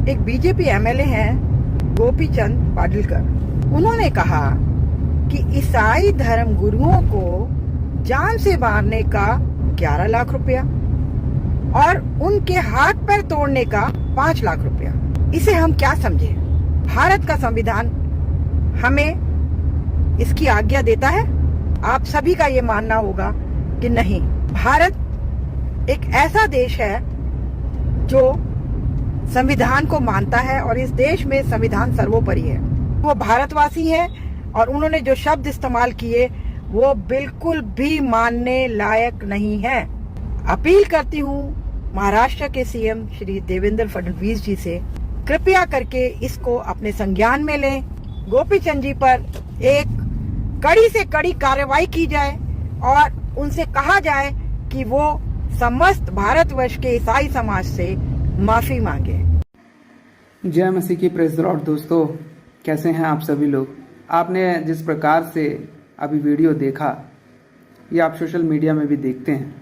एक BJP MLA हैं गोपीचंद पाडलकर। उन्होंने कहा कि ईसाई धर्म गुरुओं को जान से मारने का 11 लाख रुपया और उनके हाथ पैर तोड़ने का 5 लाख रुपया। इसे हम क्या समझे? भारत का संविधान हमें इसकी आज्ञा देता है? आप सभी का ये मानना होगा कि नहीं। भारत एक ऐसा देश है जो संविधान को मानता है और इस देश में संविधान सर्वोपरि है। वो भारतवासी है और उन्होंने जो शब्द इस्तेमाल किए वो बिल्कुल भी मानने लायक नहीं है। अपील करती हूँ महाराष्ट्र के सीएम श्री देवेंद्र फडणवीस जी से, कृपया करके इसको अपने संज्ञान में लें। गोपीचंद जी पर एक कड़ी से कड़ी कार्रवाई की जाए और उनसे कहा जाए कि वो समस्त भारतवर्ष के ईसाई समाज से माफी मांगे। जय मसीह की प्रेज़ द लॉर्ड। दोस्तों, कैसे हैं आप सभी लोग? आपने जिस प्रकार से अभी वीडियो देखा, ये आप सोशल मीडिया में भी देखते हैं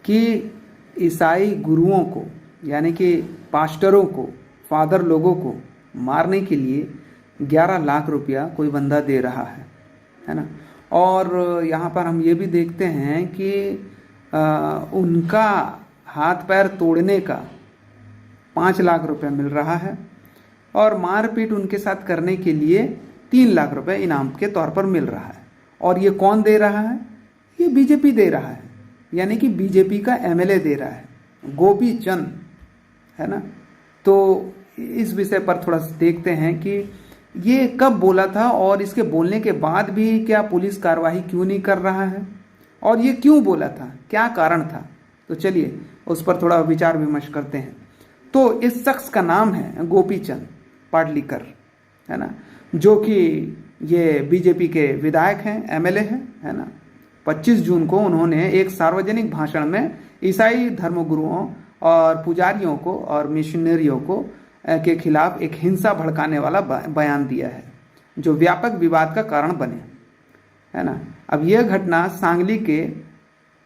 कि ईसाई गुरुओं को यानी कि पास्टरों को, फादर लोगों को मारने के लिए 11 लाख रुपया कोई बंदा दे रहा है ना। और यहाँ पर हम ये भी देखते हैं कि उनका हाथ पैर तोड़ने का 5 लाख रुपया मिल रहा है और मारपीट उनके साथ करने के लिए 3 लाख रुपए इनाम के तौर पर मिल रहा है। और ये कौन दे रहा है? ये बीजेपी दे रहा है, यानी कि बीजेपी का एमएलए दे रहा है, गोपीचंद, है ना। तो इस विषय पर थोड़ा सा देखते हैं कि ये कब बोला था और इसके बोलने के बाद भी क्या पुलिस कार्रवाई क्यों नहीं कर रहा है और ये क्यों बोला था, क्या कारण था। तो चलिए उस पर थोड़ा विचार विमर्श करते हैं। तो इस शख्स का नाम है गोपीचंद पाडलकर, है ना, जो कि ये बीजेपी के विधायक हैं, एमएलए हैं, है ना। 25 जून को उन्होंने एक सार्वजनिक भाषण में ईसाई धर्मगुरुओं और पुजारियों को और मिशनरियों को के खिलाफ एक हिंसा भड़काने वाला बयान दिया है, जो व्यापक विवाद का कारण बने, है ना। अब यह घटना सांगली के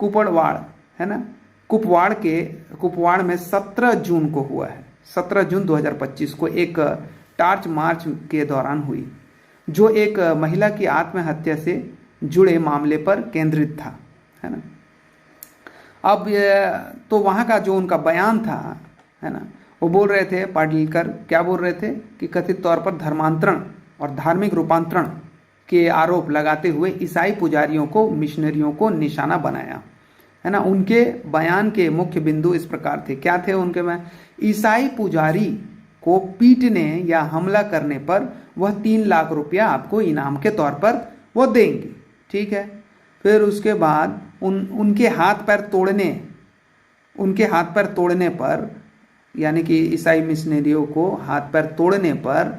कुपवाड़, है ना, कुपवाड़ में 17 जून को हुआ है। 17 जून 2025 को एक टार्च मार्च के दौरान हुई, जो एक महिला की आत्महत्या से जुड़े मामले पर केंद्रित था, है ना। अब तो वहाँ का जो उनका बयान था, है ना, वो बोल रहे थे, पाडलकर क्या बोल रहे थे कि कथित तौर पर धर्मांतरण और धार्मिक रूपांतरण के आरोप लगाते हुए ईसाई पुजारियों को, मिशनरियों को निशाना बनाया, है ना। उनके बयान के मुख्य बिंदु इस प्रकार थे। क्या थे उनके बयान? ईसाई पुजारी को पीटने या हमला करने पर वह 3 लाख रुपया आपको इनाम के तौर पर वो देंगे, ठीक है। फिर उसके बाद उनके हाथ पैर तोड़ने पर, यानी कि ईसाई मिशनरियों को हाथ पैर तोड़ने पर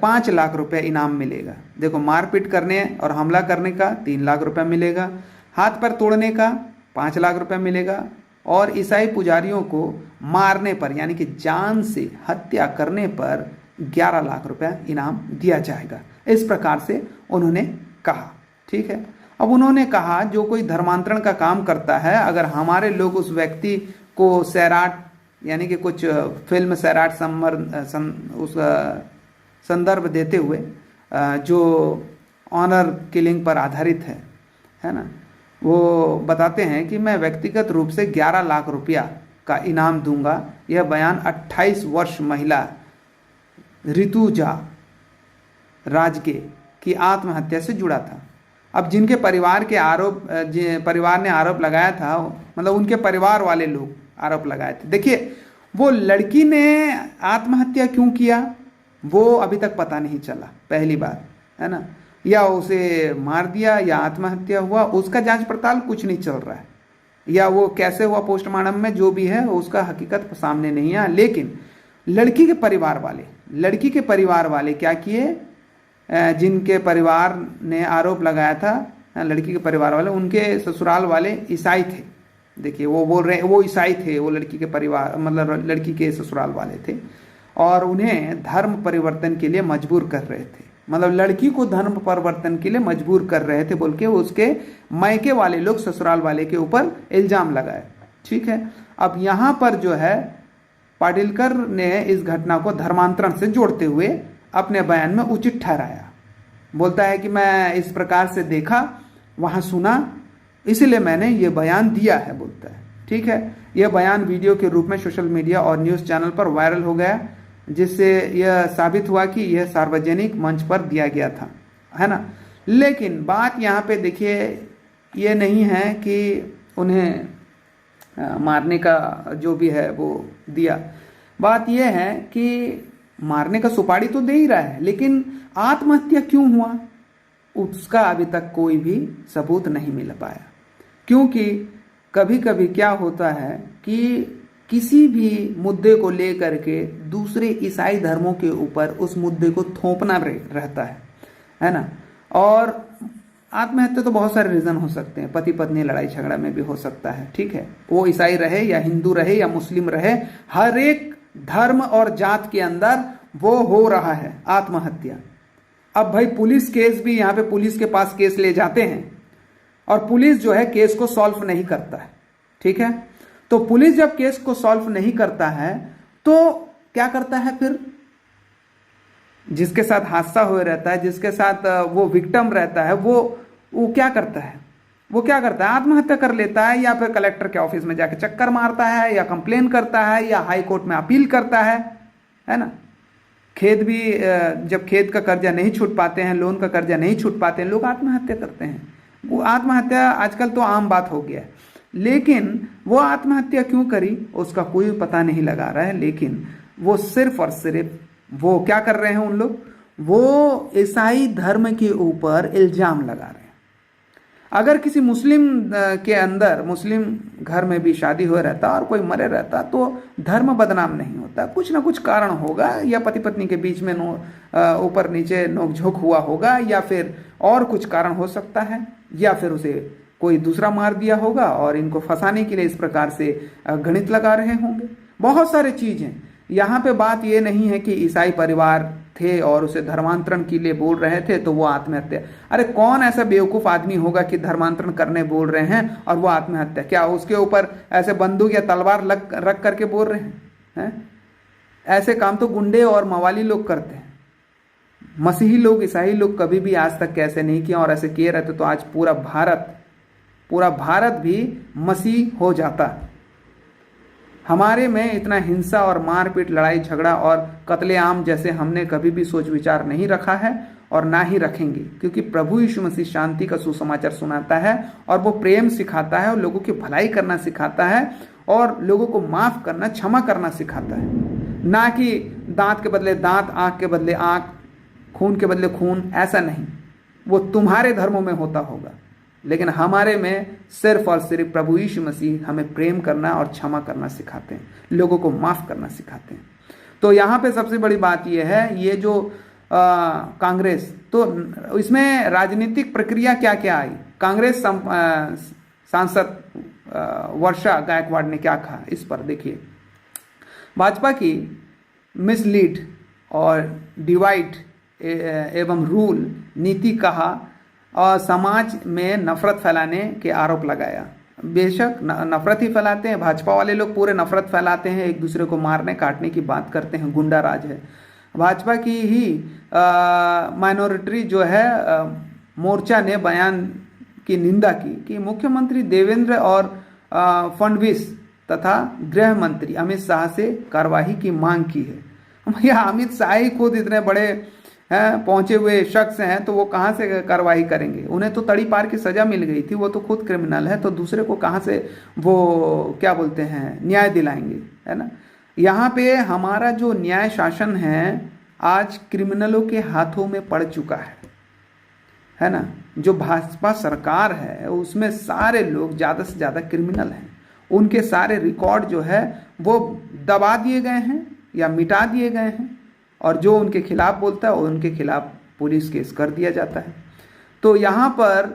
5 लाख रुपया इनाम मिलेगा। देखो, मारपीट करने और हमला करने का 3 लाख रुपया मिलेगा, हाथ पैर तोड़ने का 5 लाख रुपया मिलेगा और ईसाई पुजारियों को मारने पर यानी कि जान से हत्या करने पर 11 लाख रुपया इनाम दिया जाएगा। इस प्रकार से उन्होंने कहा, ठीक है। अब उन्होंने कहा जो कोई धर्मांतरण का काम करता है, अगर हमारे लोग उस व्यक्ति को सैराट यानी कि कुछ फिल्म सैराट उस संदर्भ देते हुए जो ऑनर किलिंग पर आधारित है ना, वो बताते हैं कि मैं व्यक्तिगत रूप से 11 लाख रुपया का इनाम दूंगा। यह बयान 28 वर्ष महिला ऋतुजा राजके की आत्महत्या से जुड़ा था। अब जिनके परिवार ने आरोप लगाया था, मतलब उनके परिवार वाले लोग आरोप लगाए थे। देखिए, वो लड़की ने आत्महत्या क्यों किया वो अभी तक पता नहीं चला, पहली बात, है ना, या उसे मार दिया या आत्महत्या हुआ, उसका जांच पड़ताल कुछ नहीं चल रहा है, या वो कैसे हुआ पोस्टमार्टम में जो भी है उसका हकीकत सामने नहीं है। लेकिन लड़की के परिवार वाले क्या किए? जिनके परिवार ने आरोप लगाया था, लड़की के परिवार वाले, उनके ससुराल वाले ईसाई थे। देखिए, वो बोल रहे हैं वो ईसाई थे, वो लड़की के परिवार मतलब लड़की के ससुराल वाले थे और उन्हें धर्म परिवर्तन के लिए मजबूर कर रहे थे, मतलब लड़की को धर्म परिवर्तन के लिए मजबूर कर रहे थे बोल के उसके मायके वाले लोग ससुराल वाले के ऊपर इल्जाम लगाए, ठीक है। अब यहाँ पर जो है पाटिलकर ने इस घटना को धर्मांतरण से जोड़ते हुए अपने बयान में उचित ठहराया। बोलता है कि मैं इस प्रकार से देखा, वहां सुना, इसलिए मैंने ये बयान दिया है, बोलता है। ठीक है, यह बयान वीडियो के रूप में सोशल मीडिया और न्यूज़ चैनल पर वायरल हो गया, जिससे यह साबित हुआ कि यह सार्वजनिक मंच पर दिया गया था, है ना। लेकिन बात यहाँ पे देखिए, ये नहीं है कि उन्हें मारने का जो भी है वो दिया। बात यह है कि मारने का सुपारी तो दे ही रहा है, लेकिन आत्महत्या क्यों हुआ उसका अभी तक कोई भी सबूत नहीं मिल पाया। क्योंकि कभी कभी क्या होता है कि किसी भी मुद्दे को लेकर के दूसरे ईसाई धर्मों के ऊपर उस मुद्दे को थोपना रहता है ना। और आत्महत्या तो बहुत सारे रीजन हो सकते हैं, पति पत्नी लड़ाई झगड़ा में भी हो सकता है। ठीक है, वो ईसाई रहे या हिंदू रहे या मुस्लिम रहे, हर एक धर्म और जात के अंदर वो हो रहा है आत्महत्या। अब भाई पुलिस केस भी, यहाँ पे पुलिस के पास केस ले जाते हैं और पुलिस जो है केस को सॉल्व नहीं करता है। ठीक है, तो पुलिस जब केस को सॉल्व नहीं करता है तो क्या करता है फिर? जिसके साथ हादसा हो रहता है, जिसके साथ वो विक्टिम रहता है, वो क्या करता है? वो क्या करता है? आत्महत्या कर लेता है, या फिर कलेक्टर के ऑफिस में जाके चक्कर मारता है, या कंप्लेन करता है, या हाई कोर्ट में अपील करता है ना। खेत भी, जब खेत का कर्जा नहीं छूट पाते हैं, लोन का कर्जा नहीं छूट पाते हैं, लोग आत्महत्या करते हैं। वो आत्महत्या आजकल तो आम बात हो गया है, लेकिन वो आत्महत्या क्यों करी उसका कोई पता नहीं लगा रहा है। लेकिन वो सिर्फ और सिर्फ वो क्या कर रहे हैं उन लोग? वो ईसाई धर्म के ऊपर इल्जाम लगा रहे हैं। अगर किसी मुस्लिम के अंदर, मुस्लिम घर में भी शादी हो रहता और कोई मरे रहता तो धर्म बदनाम नहीं होता। कुछ ना कुछ कारण होगा, या पति पत्नी के बीच में ऊपर नीचे नोकझोंक हुआ होगा, या फिर और कुछ कारण हो सकता है, या फिर उसे कोई दूसरा मार दिया होगा और इनको फंसाने के लिए इस प्रकार से गणित लगा रहे होंगे। बहुत सारे चीजें यहाँ पे। बात ये नहीं है कि ईसाई परिवार थे और उसे धर्मांतरण के लिए बोल रहे थे तो वो आत्महत्या। अरे कौन ऐसा बेवकूफ आदमी होगा कि धर्मांतरण करने बोल रहे हैं और वो आत्महत्या? क्या उसके ऊपर ऐसे बंदूक या तलवार रख करके बोल रहे हैं? ऐसे काम तो गुंडे और मवाली लोग करते हैं। मसीही लोग, ईसाई लोग कभी भी आज तक कैसे नहीं किया, और ऐसे किए रहते तो आज पूरा भारत भी मसीह हो जाता। हमारे में इतना हिंसा और मारपीट, लड़ाई झगड़ा और कत्लेआम जैसे हमने कभी भी सोच विचार नहीं रखा है और ना ही रखेंगे, क्योंकि प्रभु यीशु मसीह शांति का सुसमाचार सुनाता है और वो प्रेम सिखाता है और लोगों की भलाई करना सिखाता है और लोगों को माफ करना, क्षमा करना सिखाता है। ना कि दांत के बदले दांत, आंख के बदले आंख, खून के बदले खून, ऐसा नहीं। वो तुम्हारे धर्मों में होता होगा, लेकिन हमारे में सिर्फ और सिर्फ प्रभु यीशु मसीह हमें प्रेम करना और क्षमा करना सिखाते हैं, लोगों को माफ करना सिखाते हैं। तो यहाँ पे सबसे बड़ी बात यह है, ये जो कांग्रेस, तो इसमें राजनीतिक प्रक्रिया क्या क्या आई। कांग्रेस सांसद वर्षा गायकवाड़ ने क्या कहा इस पर देखिए। भाजपा की मिसलीड और डिवाइड एवं रूल नीति कहा और समाज में नफरत फैलाने के आरोप लगाया। बेशक नफरत ही फैलाते हैं भाजपा वाले लोग, पूरे नफरत फैलाते हैं, एक दूसरे को मारने काटने की बात करते हैं, गुंडा राज है। भाजपा की ही माइनॉरिटी जो है मोर्चा ने बयान की निंदा की कि मुख्यमंत्री देवेंद्र और फडणवीस तथा गृह मंत्री अमित शाह से कार्यवाही की मांग की है। भैया अमित शाह ही खुद इतने बड़े पहुंचे हुए शख्स हैं, तो वो कहाँ से कार्रवाई करेंगे? उन्हें तो तड़ी पार की सजा मिल गई थी, वो तो खुद क्रिमिनल है, तो दूसरे को कहाँ से वो क्या बोलते हैं न्याय दिलाएंगे, है ना। यहाँ पे हमारा जो न्याय शासन है आज क्रिमिनलों के हाथों में पड़ चुका है ना। जो भाजपा सरकार है उसमें सारे लोग ज़्यादा से ज़्यादा क्रिमिनल हैं, उनके सारे रिकॉर्ड जो है वो दबा दिए गए हैं या मिटा दिए गए हैं, और जो उनके खिलाफ बोलता है उनके खिलाफ पुलिस केस कर दिया जाता है। तो यहाँ पर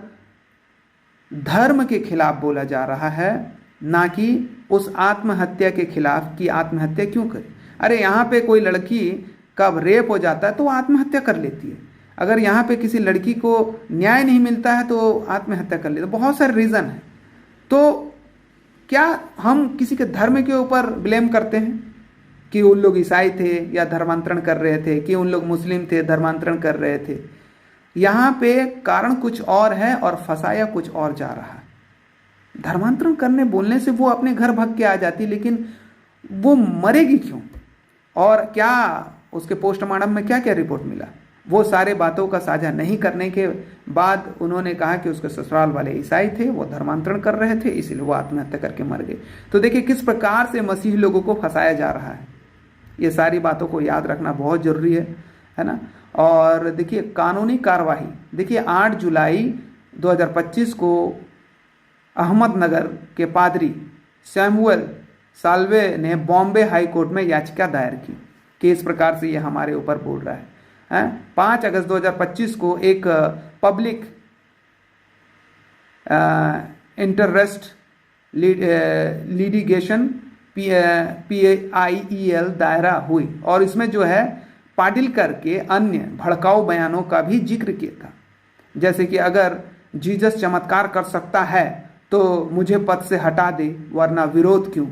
धर्म के खिलाफ बोला जा रहा है, ना कि उस आत्महत्या के खिलाफ कि आत्महत्या क्यों करे। अरे यहाँ पे कोई लड़की का रेप हो जाता है तो वो आत्महत्या कर लेती है। अगर यहाँ पे किसी लड़की को न्याय नहीं मिलता है तो आत्महत्या कर लेती है। बहुत सारे रीज़न हैं। तो क्या हम किसी के धर्म के ऊपर ब्लेम करते हैं? कि उन लोग ईसाई थे या धर्मांतरण कर रहे थे, कि उन लोग मुस्लिम थे धर्मांतरण कर रहे थे। यहाँ पे कारण कुछ और है और फंसाया कुछ और जा रहा है। धर्मांतरण करने बोलने से वो अपने घर भाग के आ जाती, लेकिन वो मरेगी क्यों, और क्या उसके पोस्टमार्टम में क्या क्या रिपोर्ट मिला, वो सारे बातों का साझा नहीं करने के बाद उन्होंने कहा कि उसके ससुराल वाले ईसाई थे, वो धर्मांतरण कर रहे थे, इसलिए वो आत्महत्या करके मर गए। तो देखिए किस प्रकार से मसीही लोगों को फंसाया जा रहा है। ये सारी बातों को याद रखना बहुत जरूरी है ना। और देखिए कानूनी कार्रवाई, देखिए 8 जुलाई 2025 को अहमदनगर के पादरी सैमुअल साल्वे ने बॉम्बे हाई कोर्ट में याचिका दायर की कि इस प्रकार से ये हमारे ऊपर बोल रहा है। 5 अगस्त 2025 को एक पब्लिक इंटरेस्ट लिटिगेशन PIEL दायरा हुई और इसमें जो है पाटिलकर के अन्य भड़काऊ बयानों का भी जिक्र किया था, जैसे कि अगर जीसस चमत्कार कर सकता है तो मुझे पद से हटा दे, वरना विरोध क्यों।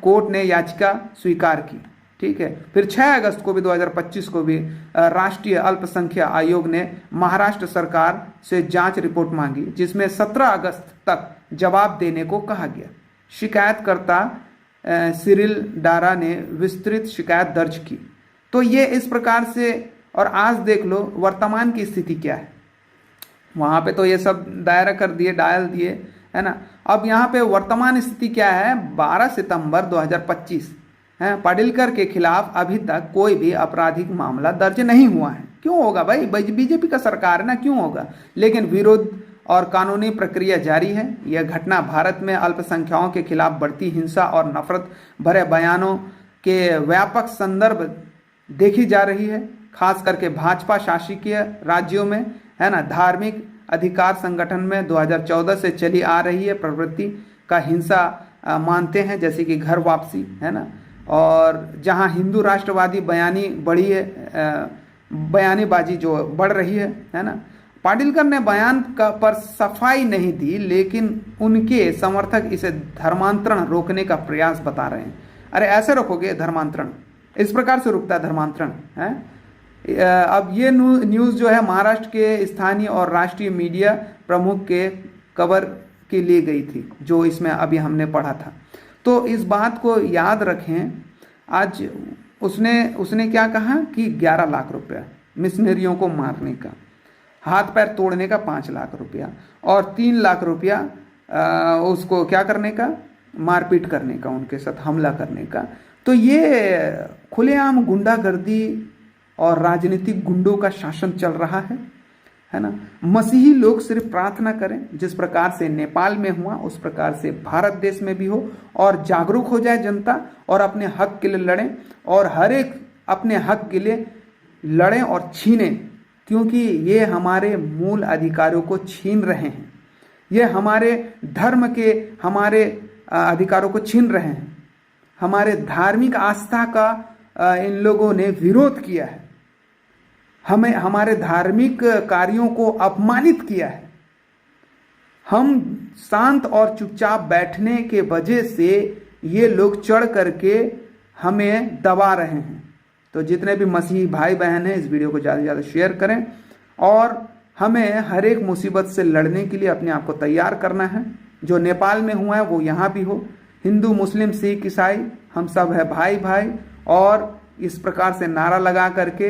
कोर्ट ने याचिका स्वीकार की। ठीक है, फिर 6 अगस्त को भी 2025 को भी राष्ट्रीय अल्पसंख्यक आयोग ने महाराष्ट्र सरकार से जांच रिपोर्ट मांगी, जिसमें 17 अगस्त तक जवाब देने को कहा गया। शिकायतकर्ता सिरिल डारा ने विस्तृत शिकायत दर्ज की। तो ये इस प्रकार से, और आज देख लो वर्तमान की स्थिति क्या है। वहां पे तो ये सब दायरा कर दिए, डाल दिए, है ना। अब यहाँ पे वर्तमान स्थिति क्या है, 12 सितंबर 2025 है, पाटिलकर के खिलाफ अभी तक कोई भी आपराधिक मामला दर्ज नहीं हुआ है। क्यों होगा भाई, बीजेपी का सरकार है ना, क्यों होगा। लेकिन विरोध और कानूनी प्रक्रिया जारी है। यह घटना भारत में अल्पसंख्यकों के खिलाफ बढ़ती हिंसा और नफरत भरे बयानों के व्यापक संदर्भ देखी जा रही है, खास करके भाजपा शासकीय राज्यों में, है ना। धार्मिक अधिकार संगठन में 2014 से चली आ रही है प्रवृत्ति का हिंसा मानते हैं, जैसे कि घर वापसी, है ना। और जहां हिंदू राष्ट्रवादी बयानीबाजी जो बढ़ रही है ना। पाटिलकर ने बयान पर सफाई नहीं दी, लेकिन उनके समर्थक इसे धर्मांतरण रोकने का प्रयास बता रहे हैं। अरे ऐसे रोकोगे धर्मांतरण, इस प्रकार से रुकता है धर्मांतरण, है। अब ये न्यूज़ जो है महाराष्ट्र के स्थानीय और राष्ट्रीय मीडिया प्रमुख के कवर के लिए गई थी, जो इसमें अभी हमने पढ़ा था। तो इस बात को याद रखें। आज उसने क्या कहा कि 11 लाख रुपया मिशनरियों को मारने का, हाथ पैर तोड़ने का 5 लाख रुपया, और 3 लाख रुपया उसको क्या करने का, मारपीट करने का, उनके साथ हमला करने का। तो ये खुलेआम गुंडागर्दी और राजनीतिक गुंडों का शासन चल रहा है ना। मसीही लोग सिर्फ प्रार्थना करें, जिस प्रकार से नेपाल में हुआ उस प्रकार से भारत देश में भी हो, और जागरूक हो जाए जनता और अपने हक के लिए लड़ें, और हर एक अपने हक के लिए लड़ें और छीनें, क्योंकि ये हमारे मूल अधिकारों को छीन रहे हैं। ये हमारे धर्म के हमारे अधिकारों को छीन रहे हैं। हमारे धार्मिक आस्था का इन लोगों ने विरोध किया है, हमें हमारे धार्मिक कार्यों को अपमानित किया है। हम शांत और चुपचाप बैठने के वजह से ये लोग चढ़ करके हमें दबा रहे हैं। तो जितने भी मसीही भाई बहन हैं, इस वीडियो को ज़्यादा से ज़्यादा शेयर करें, और हमें हर एक मुसीबत से लड़ने के लिए अपने आप को तैयार करना है। जो नेपाल में हुआ है वो यहाँ भी हो। हिंदू, मुस्लिम, सिख, ईसाई, हम सब है भाई भाई, और इस प्रकार से नारा लगा करके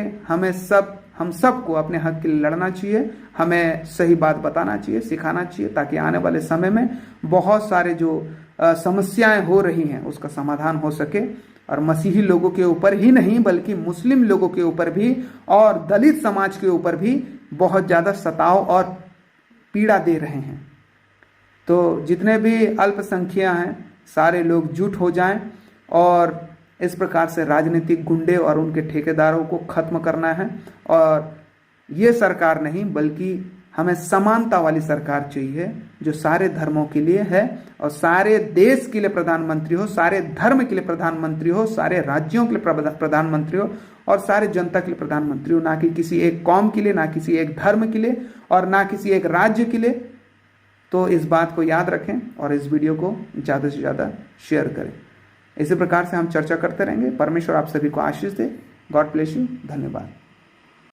हम सबको अपने हक के लिए लड़ना चाहिए। हमें सही बात बताना चाहिए, सिखाना चाहिए, ताकि आने वाले समय में बहुत सारे जो समस्याएं हो रही हैं उसका समाधान हो सके। और मसीही लोगों के ऊपर ही नहीं, बल्कि मुस्लिम लोगों के ऊपर भी और दलित समाज के ऊपर भी बहुत ज़्यादा सताव और पीड़ा दे रहे हैं। तो जितने भी अल्पसंख्यक हैं सारे लोग जुट हो जाएं, और इस प्रकार से राजनीतिक गुंडे और उनके ठेकेदारों को खत्म करना है। और ये सरकार नहीं, बल्कि हमें समानता वाली सरकार चाहिए, जो सारे धर्मों के लिए है, और सारे देश के लिए प्रधानमंत्री हो, सारे धर्म के लिए प्रधानमंत्री हो, सारे राज्यों के लिए प्रधानमंत्री हो, और सारे जनता के लिए प्रधानमंत्री हो, ना कि किसी एक कौम के लिए, ना किसी एक धर्म के लिए, और ना किसी एक राज्य के लिए। तो इस बात को याद रखें और इस वीडियो को ज़्यादा से ज़्यादा शेयर करें। इसी प्रकार से हम चर्चा करते रहेंगे। परमेश्वर आप सभी को आशीष दे। God bless you. धन्यवाद।